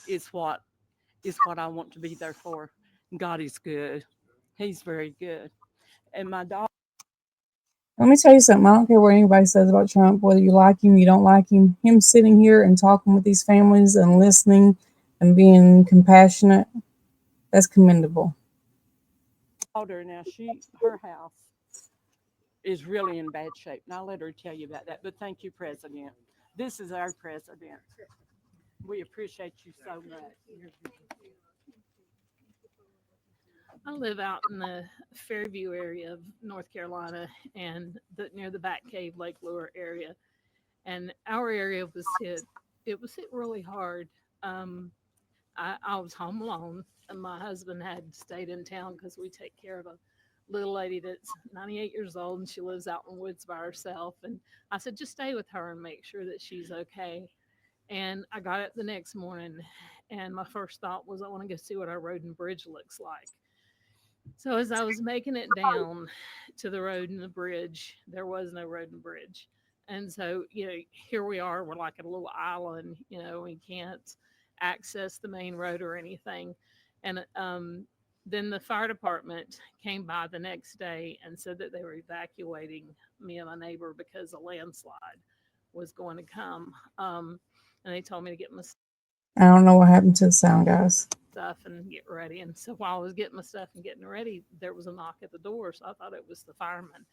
is what I want to be there for. God is good. He's very good. And my daughter. Let me tell you something. I don't care what anybody says about Trump, whether you like him, you don't like him. Him sitting here and talking with these families and listening and being compassionate, that's commendable. Now her house is really in bad shape. And I'll let her tell you about that. But thank you, President. This is our president. We appreciate you so much. I live out in the Fairview area of North Carolina and near the Bat Cave, Lake Lure area. And our area was hit. It was hit really hard. I was home alone, and my husband had stayed in town because we take care of a little lady that's 98 years old and she lives out in the woods by herself. And I said, just stay with her and make sure that she's okay. And I got up the next morning, and my first thought was, I want to go see what our road and bridge looks like. So as I was making it down to the road and the bridge, there was no road and bridge. And so, here we are, we're like at a little island, we can't access the main road or anything. And then the fire department came by the next day and said that they were evacuating me and my neighbor because a landslide was going to come. And they told me to get my I don't know what happened to the sound, guys. stuff and get ready. And so while I was getting my stuff and getting ready, there was a knock at the door. So I thought it was the fireman.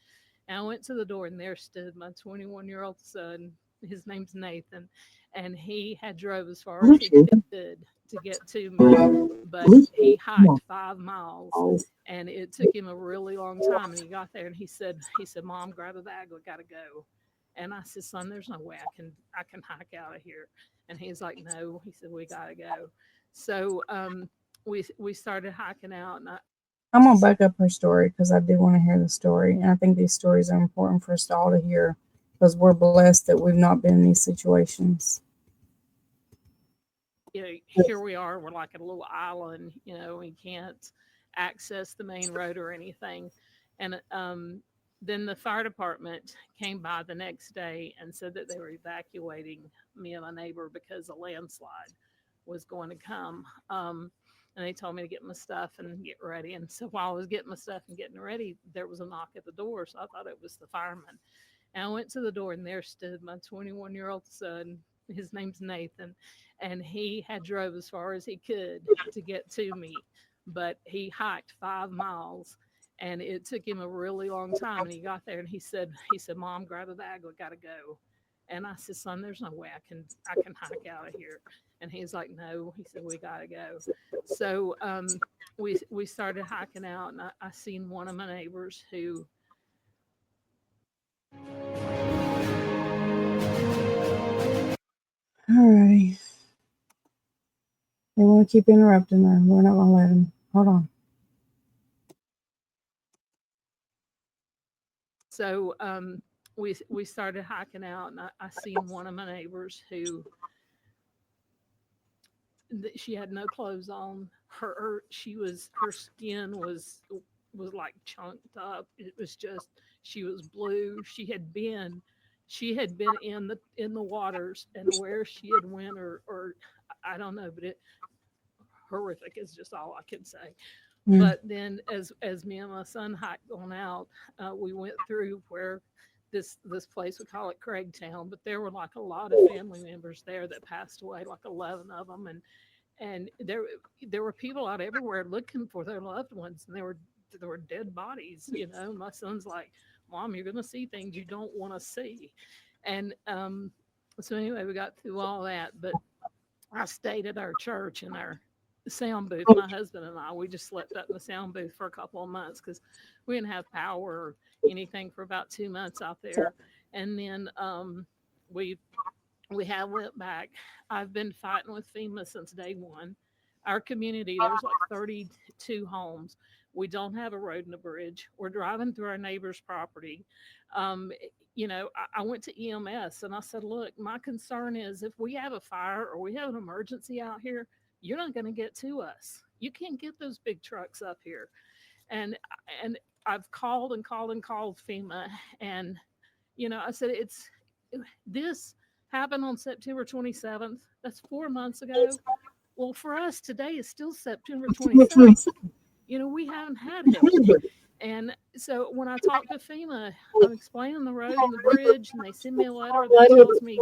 And I went to the door, and there stood my 21-year-old son. His name's Nathan, and he had drove as far as he could to get to me, but he hiked 5 miles, and it took him a really long time. And he got there, and he said, "Mom, grab a bag. We got to go." And I said, "Son, there's no way I can hike out of here." And he's like, "No." He said, "We got to go." So we started hiking out, and I'm going to back up her story because I do want to hear the story. And I think these stories are important for us all to hear because we're blessed that we've not been in these situations. Here we are, we're like at a little island, we can't access the main road or anything. And then the fire department came by the next day and said that they were evacuating me and my neighbor because a landslide was going to come. And they told me to get my stuff and get ready. And so while I was getting my stuff and getting ready, there was a knock at the door. So I thought it was the fireman. And I went to the door, and there stood my 21-year-old son. His name's Nathan, and he had drove as far as he could to get to me, but he hiked 5 miles, and it took him a really long time. And he got there, and he said, "Mom, grab a bag. We got to go." And I said, "Son, there's no way I can hike out of here." And he's like, "No." He said, "We got to go." So we started hiking out, and I seen one of my neighbors who. Alrighty. They want to keep interrupting her. We're not going to let them. Hold on. So we started hiking out, and I seen one of my neighbors who she had no clothes on. Her skin was like chunked up. It was just, she was blue. She had been in the waters, and where she had went or I don't know, but it horrific is just all I can say. But then as me and my son hiked on out, we went through where this place, we call it Craigtown, but there were like a lot of family members there that passed away, like 11 of them. And there were people out everywhere looking for their loved ones, and there were dead bodies. My son's like, "Mom, you're going to see things you don't want to see." And so anyway, we got through all that, but I stayed at our church in our sound booth. My husband and I, we just slept up in the sound booth for a couple of months because we didn't have power or anything for about 2 months out there. And then we have went back. I've been fighting with FEMA since day one. Our community, there's like 32 homes. We don't have a road and a bridge. We're driving through our neighbor's property. I went to EMS and I said, "Look, my concern is if we have a fire or we have an emergency out here, you're not going to get to us. You can't get those big trucks up here." And I've called and called and called FEMA, and I said, this happened on September 27th. That's 4 months ago. Well, for us today is still September 27th. We haven't had help. And so when I talk to FEMA, I'm explaining the road and the bridge, and they send me a letter that tells me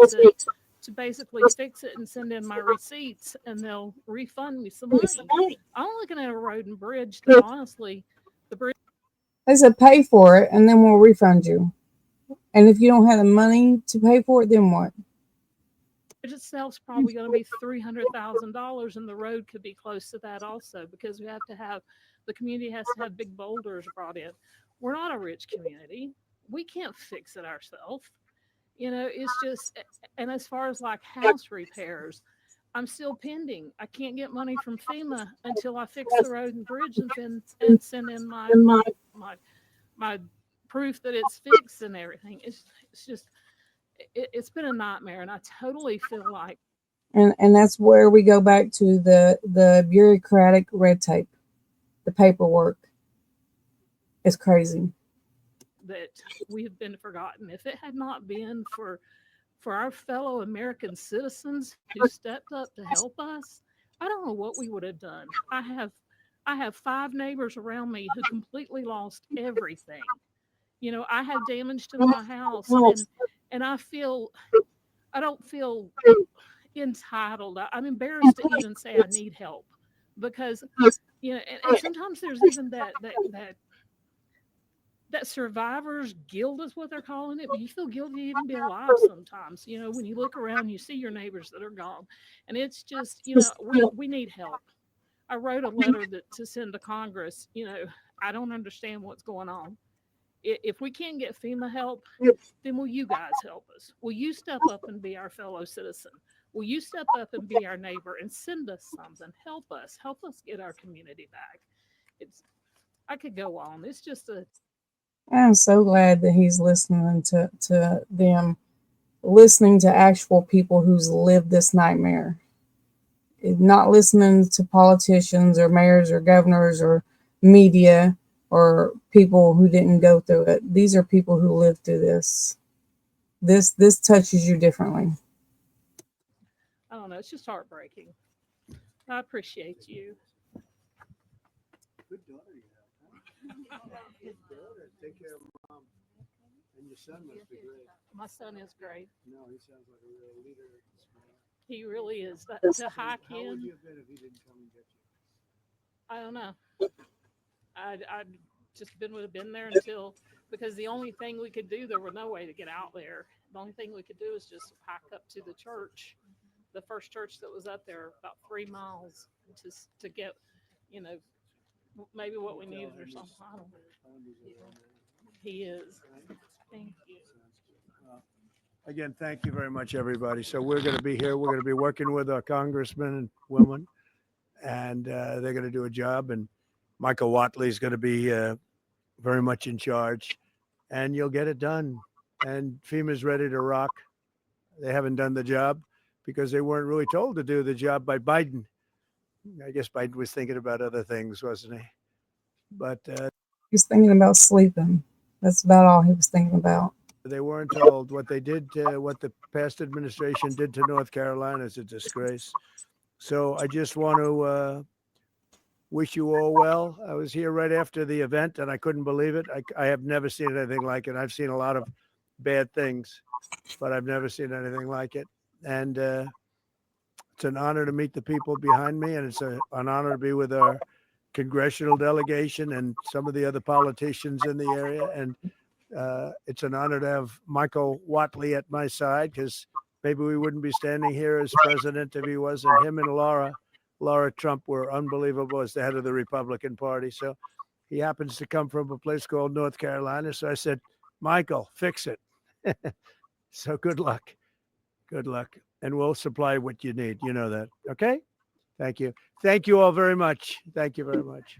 to basically fix it and send in my receipts, and they'll refund me some money. I'm looking at a road and bridge that honestly, the bridge. They said pay for it, and then we'll refund you. And if you don't have the money to pay for it, then what? Itself's probably going to be $300,000, and the road could be close to that also, because the community has to have big boulders brought in. We're not a rich community. We can't fix it ourselves. It's just, and as far as like house repairs, I'm still pending. I can't get money from FEMA until I fix the road and bridge and send in my proof that it's fixed and everything. It's just it's been a nightmare, and I totally feel like And that's where we go back to the bureaucratic red tape, the paperwork. It's crazy. that we have been forgotten. If it had not been for our fellow American citizens who stepped up to help us, I don't know what we would have done. I have 5 neighbors around me who completely lost everything. You know, I have damage to my house, and I don't feel entitled. I'm embarrassed to even say I need help because and sometimes there's even that survivor's guilt is what they're calling it, but you feel guilty to even be alive sometimes. You know, when you look around, you see your neighbors that are gone, and it's just, we need help. I wrote a letter to send to Congress. I don't understand what's going on. If we can't get FEMA help, then will you guys help us? Will you step up and be our fellow citizen? Will you step up and be our neighbor and send us something? Help us get our community back. I could go on. It's just I'm so glad that he's listening to them, listening to actual people who's lived this nightmare. Not listening to politicians or mayors or governors or media or people who didn't go through it. These are people who lived through this. This touches you differently. I don't know. It's just heartbreaking. I appreciate you. Good daughter you have, huh? Good daughter. Take care of mom. And your son must be great. My son is great. No, he sounds like a real leader. He really is. To hike How would in, you have been if he didn't come and get you? I don't know. I'd just would have been there until, because the only thing we could do, there was no way to get out there. The only thing we could do is just hike up to the church, the first church that was up there, about 3 miles to get, maybe what we needed or something. I don't know. He is. Thank you. Again, thank you very much, everybody. So we're going to be here. We're going to be working with our congressmen and women, and they're going to do a job. And Michael Watley is going to be very much in charge, and you'll get it done. And FEMA's ready to rock. They haven't done the job because they weren't really told to do the job by Biden. I guess Biden was thinking about other things, wasn't he? But He's thinking about sleeping. That's about all he was thinking about. they weren't told. What they did, what the past administration did to North Carolina is a disgrace. So I just want to wish you all well. I was here right after the event, and I couldn't believe it. I have never seen anything like it. I've seen a lot of bad things, but I've never seen anything like it. And it's an honor to meet the people behind me, and it's an honor to be with our congressional delegation and some of the other politicians in the area. And it's an honor to have Michael Watley at my side, because maybe we wouldn't be standing here as president if he wasn't. Him and Laura Trump were unbelievable as the head of the Republican Party. So he happens to come from a place called North Carolina. So I said, Michael, fix it. So good luck. Good luck. And we'll supply what you need. You know that. Okay? Thank you. Thank you all very much. Thank you very much.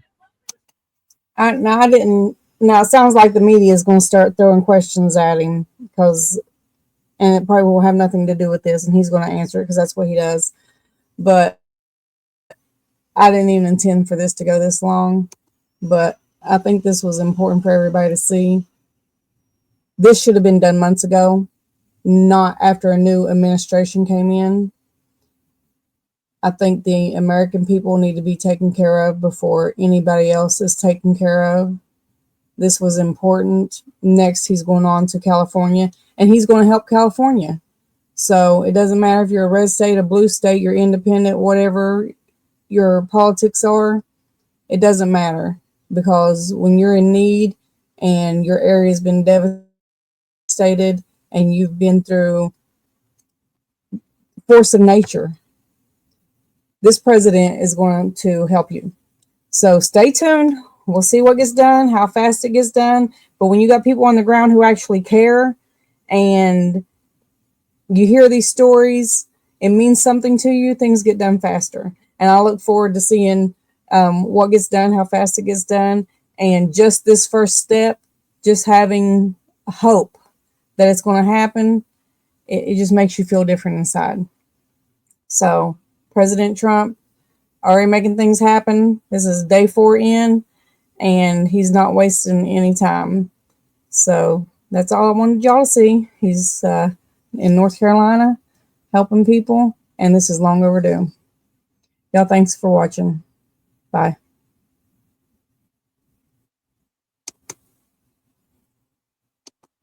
I didn't. Now it sounds like the media is going to start throwing questions at him and it probably will have nothing to do with this, and he's going to answer it because that's what he does. But I didn't even intend for this to go this long, but I think this was important for everybody to see. This should have been done months ago, not after a new administration came in. I think the American people need to be taken care of before anybody else is taken care of. This was important. Next, he's going on to California, and he's going to help California. So it doesn't matter if you're a red state, a blue state, you're independent, whatever your politics are, it doesn't matter, because when you're in need and your area has been devastated and you've been through force of nature, this president is going to help you. So stay tuned. We'll see what gets done, how fast it gets done. But when you got people on the ground who actually care and you hear these stories, it means something to you, things get done faster. And I look forward to seeing what gets done, how fast it gets done, and just this first step, just having hope that it's going to happen, it just makes you feel different inside. So President Trump already making things happen. This is day 4 in, and he's not wasting any time. So that's all I wanted y'all to see. He's in North Carolina helping people, and this is long overdue. Y'all, thanks for watching. Bye.